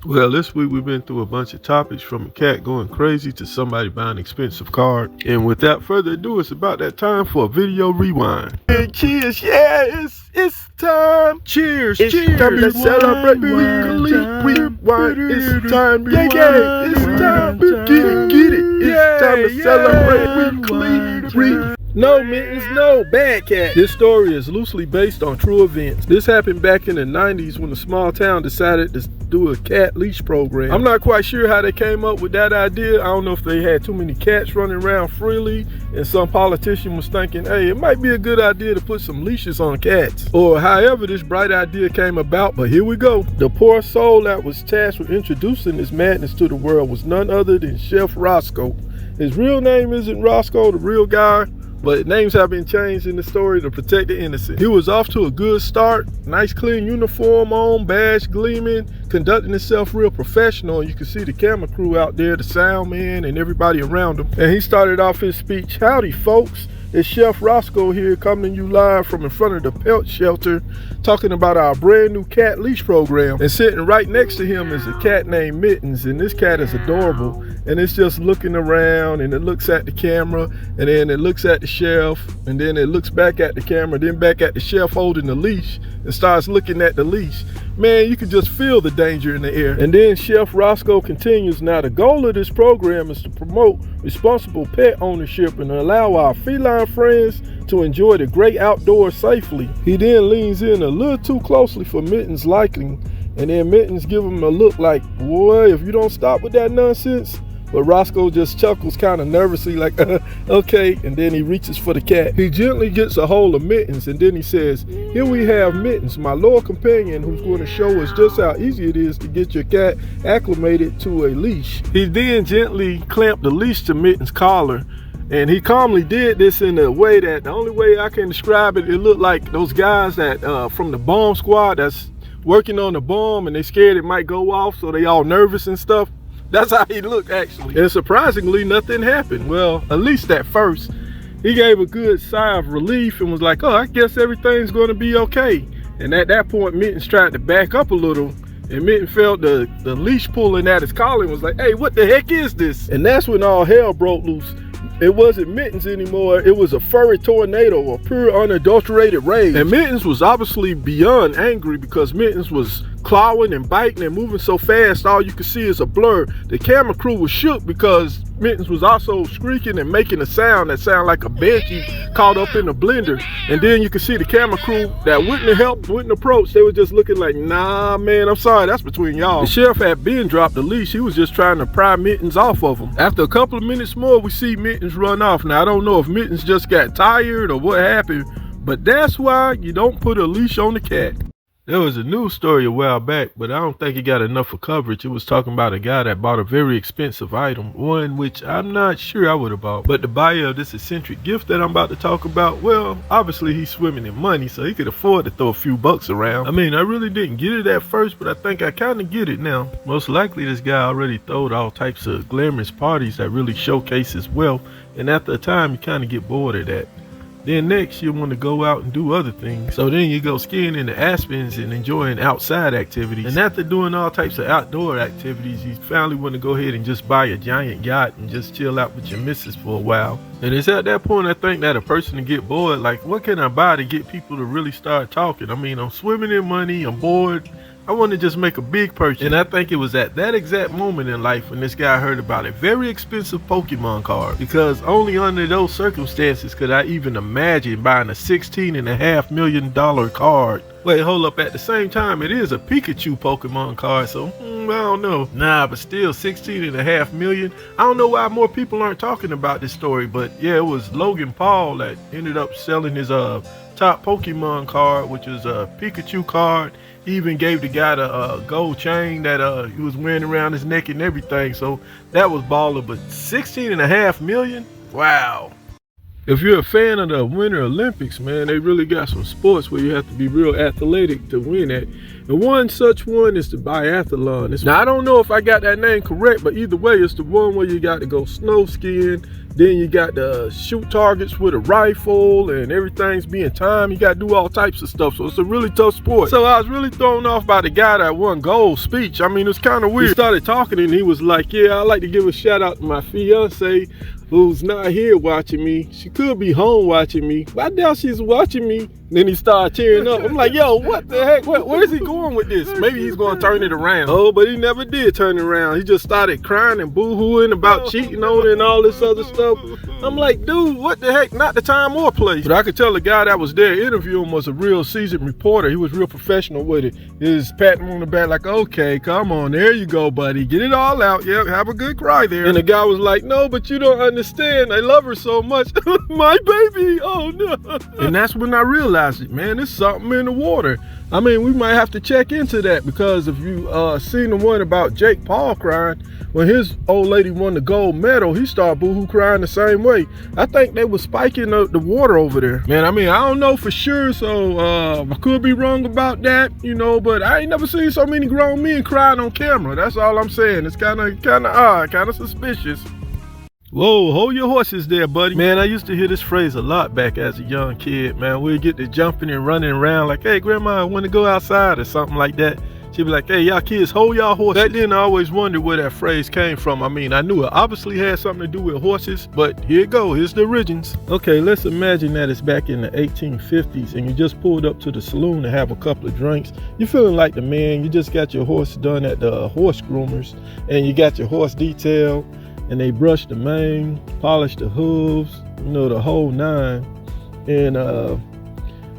Well, this week we've been through a bunch of topics, from a cat going crazy to somebody buying an expensive card. And without further ado, it's about that time for a video rewind. And cheers, yeah, it's time. Cheers, it's cheers. Time to celebrate. Rewind. It's time. Yeah, it's time. Get it. It's time to celebrate. Weekly. No, Mittens, no, bad cat. This story is loosely based on true events. This happened back in the 90s when a small town decided to do a cat leash program. I'm not quite sure how they came up with that idea. I don't know if they had too many cats running around freely and some politician was thinking, hey, it might be a good idea to put some leashes on cats. Or however this bright idea came about, but here we go. The poor soul that was tasked with introducing this madness to the world was none other than Chef Roscoe. His real name isn't Roscoe, the real guy, but names have been changed in the story to protect the innocent. He was off to a good start, nice clean uniform on, badge gleaming, conducting himself real professional, and you can see the camera crew out there, the sound man and everybody around him. And he started off his speech, "Howdy folks, it's Chef Roscoe here coming to you live from in front of the pelt shelter, talking about our brand new cat leash program." And sitting right next to him is a cat named Mittens, and this cat is adorable. And it's just looking around, and it looks at the camera, and then it looks at the chef, and then it looks back at the camera, then back at the chef holding the leash, and starts looking at the leash. Man, you can just feel the danger in the air. And then Chef Roscoe continues, "Now the goal of this program is to promote responsible pet ownership and allow our feline friends to enjoy the great outdoors safely." He then leans in a little too closely for Mittens' liking, and then Mittens give him a look like, "Boy, if you don't stop with that nonsense." But Roscoe just chuckles kind of nervously like, okay, and then he reaches for the cat. He gently gets a hold of Mittens, and then he says, "Here we have Mittens, my loyal companion, who's going to show us just how easy it is to get your cat acclimated to a leash." He then gently clamped the leash to Mittens' collar, and he calmly did this in a way that the only way I can describe it, it looked like those guys that from the bomb squad that's working on the bomb and they scared it might go off, so they all nervous and stuff. That's how he looked, actually. And surprisingly, nothing happened. Well, at least at first. He gave a good sigh of relief and was like, "Oh, I guess everything's going to be okay." And at that point, Mittens tried to back up a little, and Mittens felt the leash pulling at his collar and was like, "Hey, what the heck is this?" And that's when all hell broke loose. It wasn't Mittens anymore, it was a furry tornado, a pure unadulterated rage. And Mittens was obviously beyond angry because Mittens was clawing and biting and moving so fast all you could see is a blur. The camera crew was shook because Mittens was also squeaking and making a sound that sounded like a banshee caught up in a blender. And then you could see the camera crew that wouldn't have helped, wouldn't approach. They were just looking like, "Nah, man, I'm sorry, that's between y'all." The sheriff had been dropped the leash. He was just trying to pry Mittens off of him. After a couple of minutes more, we see Mittens run off. Now, I don't know if Mittens just got tired or what happened, but that's why you don't put a leash on the cat. There was a news story a while back, but I don't think it got enough of coverage. It was talking about a guy that bought a very expensive item, one which I'm not sure I would have bought. But the buyer of this eccentric gift that I'm about to talk about, well, obviously he's swimming in money, so he could afford to throw a few bucks around. I mean, I really didn't get it at first, but I think I kind of get it now. Most likely this guy already throwed all types of glamorous parties that really showcase his wealth, and after a time you kind of get bored of that. Then next you want to go out and do other things. So then you go skiing in the Aspens and enjoying outside activities. And after doing all types of outdoor activities, you finally want to go ahead and just buy a giant yacht and just chill out with your missus for a while. And it's at that point I think that a person to get bored, like, what can I buy to get people to really start talking? I mean, I'm swimming in money, I'm bored. I want to just make a big purchase. And I think it was at that exact moment in life when this guy heard about a very expensive Pokemon card, because only under those circumstances could I even imagine buying a $16.5 million card. Wait, hold up, at the same time it is a Pikachu Pokemon card, so I don't know. Nah, but still $16.5 million. I don't know why more people aren't talking about this story, but yeah, it was Logan Paul that ended up selling his top Pokemon card, which is a Pikachu card. He even gave the guy the gold chain that he was wearing around his neck and everything. So that was baller. But $16.5 million? Wow. If you're a fan of the Winter Olympics, man, they really got some sports where you have to be real athletic to win at. And one such one is the biathlon. Now, I don't know if I got that name correct, but either way, it's the one where you got to go snow skiing. Then you got to shoot targets with a rifle and everything's being timed. You got to do all types of stuff. So it's a really tough sport. So I was really thrown off by the guy that won gold speech. I mean, it's kind of weird. He started talking and he was like, yeah, I'd like to give a shout out to my fiance who's not here watching me. She could be home watching me, but I doubt she's watching me. Then he started tearing up. I'm like, yo, what the heck? Where is he going with this? Maybe he's going to turn it around. Oh, but he never did turn it around. He just started crying and boo-hooing about cheating on her and all this other stuff. I'm like, dude, what the heck? Not the time or place. But I could tell the guy that was there interviewing was a real seasoned reporter. He was real professional with it. He was patting him on the back like, okay, come on, there you go, buddy. Get it all out. Yeah, have a good cry there. And the guy was like, no, but you don't understand. I love her so much. My baby. Oh, no. And that's when I realized it, man. There's something in the water. I mean, we might have to check into that, because if you seen the one about Jake Paul crying when his old lady won the gold medal, he started boohoo crying the same way. I think they were spiking the water over there. Man, I mean, I don't know for sure, so I could be wrong about that, you know, but I ain't never seen so many grown men crying on camera. That's all I'm saying. It's kind of odd, kind of suspicious. Whoa, hold your horses there, buddy. Man, I used to hear this phrase a lot back as a young kid, man. We'd get to jumping and running around like, hey, grandma, I want to go outside or something like that. She'd be like, hey, y'all kids, hold y'all horses. Back then, I always wondered where that phrase came from. I mean, I knew it obviously had something to do with horses, but here it go. Here's the origins. Okay, let's imagine that it's back in the 1850s and you just pulled up to the saloon to have a couple of drinks. You're feeling like the man. You just got your horse done at the horse groomers and you got your horse detailed. And they brush the mane, polish the hooves, you know, the whole nine. And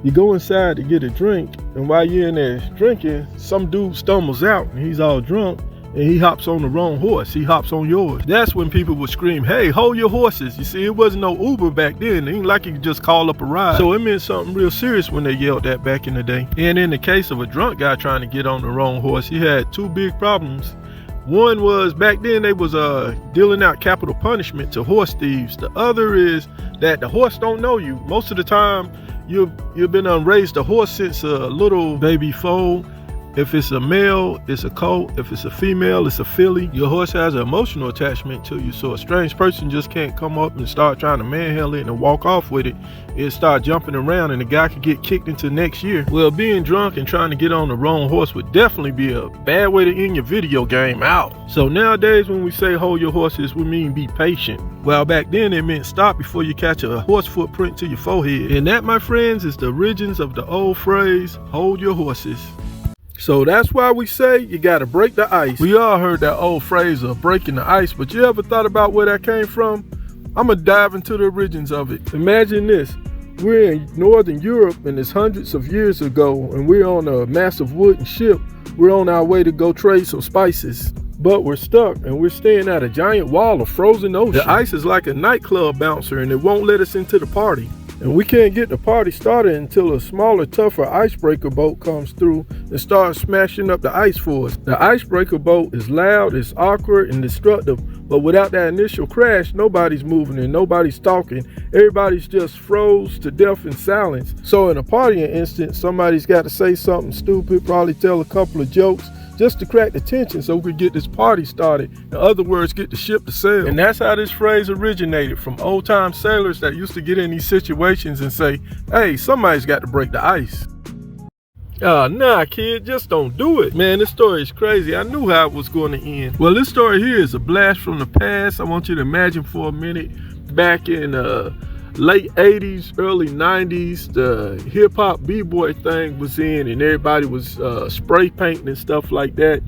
you go inside to get a drink, and while you're in there drinking, some dude stumbles out and he's all drunk and he hops on the wrong horse. He hops on yours. That's when people would scream, hey, hold your horses. You see, it wasn't no Uber back then. It ain't like you could just call up a ride. So it meant something real serious when they yelled that back in the day. And in the case of a drunk guy trying to get on the wrong horse, he had two big problems. One was back then they was dealing out capital punishment to horse thieves. The other is that the horse don't know you. Most of the time you've been raised a horse since a little baby foal. If it's a male, it's a colt. If it's a female, it's a filly. Your horse has an emotional attachment to you, so a strange person just can't come up and start trying to manhandle it and walk off with it. It start jumping around and the guy could get kicked into next year. Well, being drunk and trying to get on the wrong horse would definitely be a bad way to end your video game out. So nowadays when we say hold your horses, we mean be patient. Well, back then it meant stop before you catch a horse footprint to your forehead. And that, my friends, is the origins of the old phrase, hold your horses. So that's why we say you gotta break the ice. We all heard that old phrase of breaking the ice, but you ever thought about where that came from? I'm gonna dive into the origins of it. Imagine this. We're in Northern Europe and it's hundreds of years ago and we're on a massive wooden ship. We're on our way to go trade some spices. But we're stuck and we're staying at a giant wall of frozen ocean. The ice is like a nightclub bouncer and it won't let us into the party. And we can't get the party started until a smaller, tougher icebreaker boat comes through and starts smashing up the ice for us. The icebreaker boat is loud, it's awkward and destructive, but without that initial crash, nobody's moving and nobody's talking. Everybody's just froze to death in silence. So in a partying instance, somebody's got to say something stupid, probably tell a couple of jokes, just to crack the tension so we could get this party started. In other words, get the ship to sail. And that's how this phrase originated, from old time sailors that used to get in these situations and say, hey, somebody's got to break the ice. Nah, kid, just don't do it. Man, this story is crazy. I knew how it was going to end. Well, this story here is a blast from the past. I want you to imagine for a minute, back in late 80s, early 90s, the hip-hop b-boy thing was in and everybody was spray painting and stuff like that.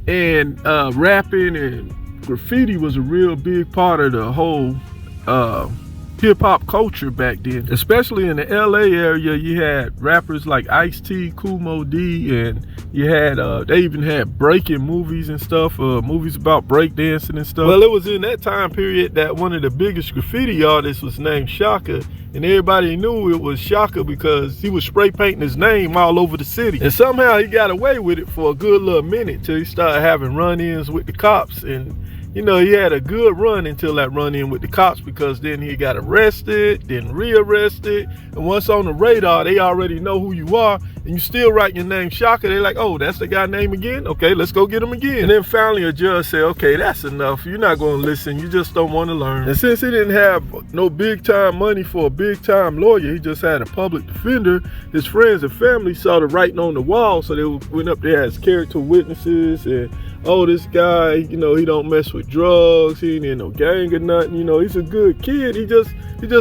And rapping and graffiti was a real big part of the whole hip-hop culture back then. Especially in the LA area, you had rappers like Ice-T, Kool Moe Dee, and you had they even had breaking movies and stuff, movies about breakdancing and stuff. Well, it was in that time period that one of the biggest graffiti artists was named Shaka, and everybody knew it was Shaka because he was spray painting his name all over the city. And somehow he got away with it for a good little minute till he started having run-ins with the cops. And you know, he had a good run until that run-in with the cops, because then he got arrested, then rearrested, and once on the radar, they already know who you are, and you still write your name Shaka, they're like, oh, that's the guy name again? Okay, let's go get him again. And then finally a judge said, okay, that's enough. You're not going to listen. You just don't want to learn. And since he didn't have no big time money for a big time lawyer, he just had a public defender. His friends and family saw the writing on the wall, so they went up there as character witnesses and, oh, this guy, you know, he don't mess with drugs, he ain't in no gang or nothing, you know, he's a good kid, he just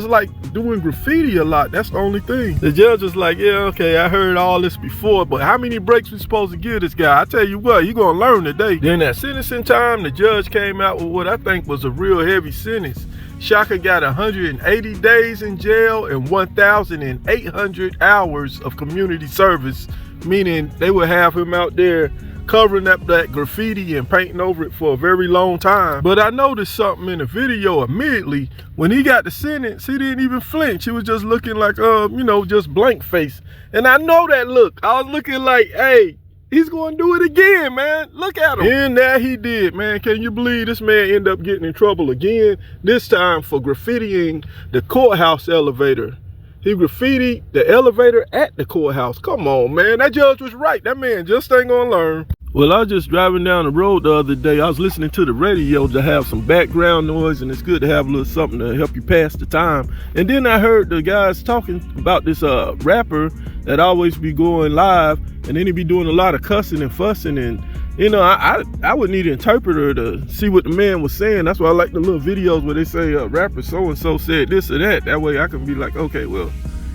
like doing graffiti a lot, that's the only thing. The judge was like, yeah, okay, I heard all this before, but how many breaks we supposed to give this guy? I tell you what, you gonna learn today. Then at sentencing time, the judge came out with what I think was a real heavy sentence. Shaka got 180 days in jail and 1,800 hours of community service, meaning they would have him out there covering up that graffiti and painting over it for a very long time. But I noticed something in the video immediately. When he got the sentence, he didn't even flinch. He was just looking like, you know, just blank face. And I know that look. I was looking like, hey, he's going to do it again, man. Look at him. And that he did, man. Can you believe this man ended up getting in trouble again? This time for graffitiing the courthouse elevator. He graffitied the elevator at the courthouse. Come on, man. That judge was right. That man just ain't gonna learn. Well, I was just driving down the road the other day. I was listening to the radio to have some background noise, and it's good to have a little something to help you pass the time. And then I heard the guys talking about this rapper that always be going live, and then he be doing a lot of cussing and fussing. And you know, I would need an interpreter to see what the man was saying. That's why I like the little videos where they say rapper so-and-so said this or that. That way I can be like, okay, well,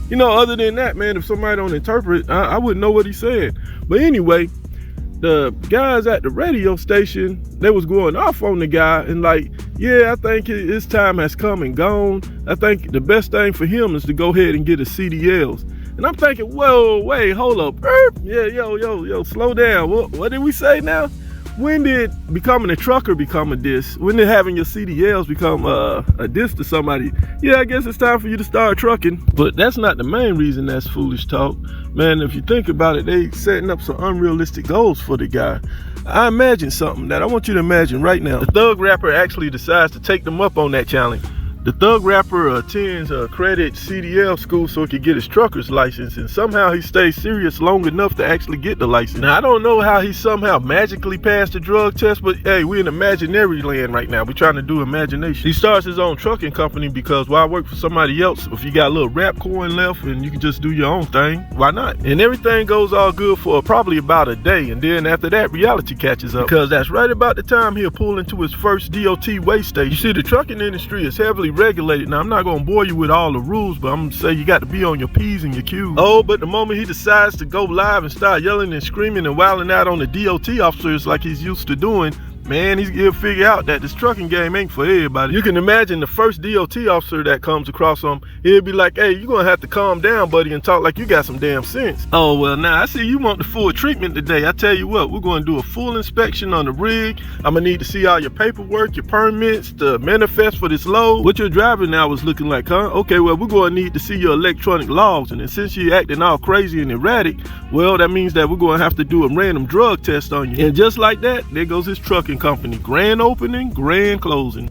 you know, other than that, man, if somebody don't interpret, I wouldn't know what he said. But anyway, the guys at the radio station, they was going off on the guy and like, yeah, I think his time has come and gone. I think the best thing for him is to go ahead and get his CDLs. And I'm thinking, whoa, wait, hold up. Yeah, yo, slow down. What did we say now? When did becoming a trucker become a diss? When did having your CDLs become a diss to somebody? Yeah, I guess it's time for you to start trucking. But that's not the main reason that's foolish talk. Man, if you think about it, they setting up some unrealistic goals for the guy. I imagine something that I want you to imagine right now. The thug rapper actually decides to take them up on that challenge. The thug rapper attends a credit CDL school so he can get his trucker's license, and somehow he stays serious long enough to actually get the license. Now, I don't know how he somehow magically passed the drug test, but hey, we're in imaginary land right now. We're trying to do imagination. He starts his own trucking company because why work for somebody else if you got a little rap coin left and you can just do your own thing? Why not? And everything goes all good for probably about a day, and then after that, reality catches up because that's right about the time he'll pull into his first DOT weigh station. You see, the trucking industry is heavily regulated. Now, I'm not going to bore you with all the rules, but I'm going to say you got to be on your P's and your Q's. Oh, but the moment he decides to go live and start yelling and screaming and wilding out on the DOT officers like he's used to doing, man, he'll figure out that this trucking game ain't for everybody. You can imagine the first DOT officer that comes across him, he'll be like, hey, you're going to have to calm down, buddy, and talk like you got some damn sense. Oh, well, now, I see you want the full treatment today. I tell you what, we're going to do a full inspection on the rig. I'm going to need to see all your paperwork, your permits, the manifest for this load. What your driving now is looking like, huh? Okay, well, we're going to need to see your electronic logs. And then since you're acting all crazy and erratic, well, that means that we're going to have to do a random drug test on you. And just like that, there goes his trucking company. Grand opening, grand closing.